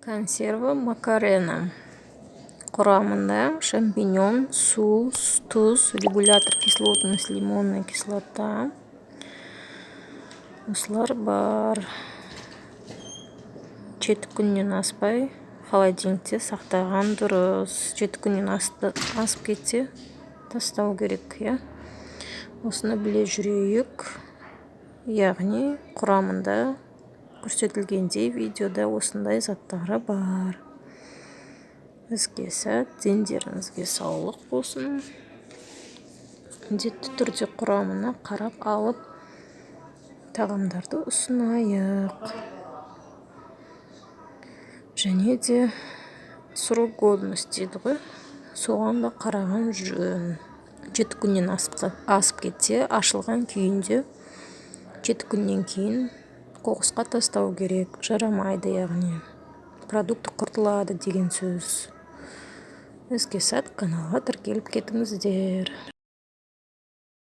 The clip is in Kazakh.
Консерва макарена. Құрамында шампиньон, су, тұз, регулятор кислотность, лимонная кислота. Осылар бар. 7 күннен аспай холодильникте сақтаған дұрыс. 7 күннен асып кетсе тастау керек, я. Осыны біле жүрейік. Яғни құрамында көрсетілгендей видеода осындай заттары бар. Бізге сәт, дендеріңізге саулық болсын. Міндетті түрде құрамына қарап алып тағамдарды ұсынайық. Және де срок годности дейді ғой, соған да қараған жөн. 7 күннен асып кетсе, ашылған күйінде 7 күннен кейін қоқысқа тастау керек, жарамайды, яғни продукт құртылады деген сөз. Бізге сәт, каналға тіркеліп кетіңіздер.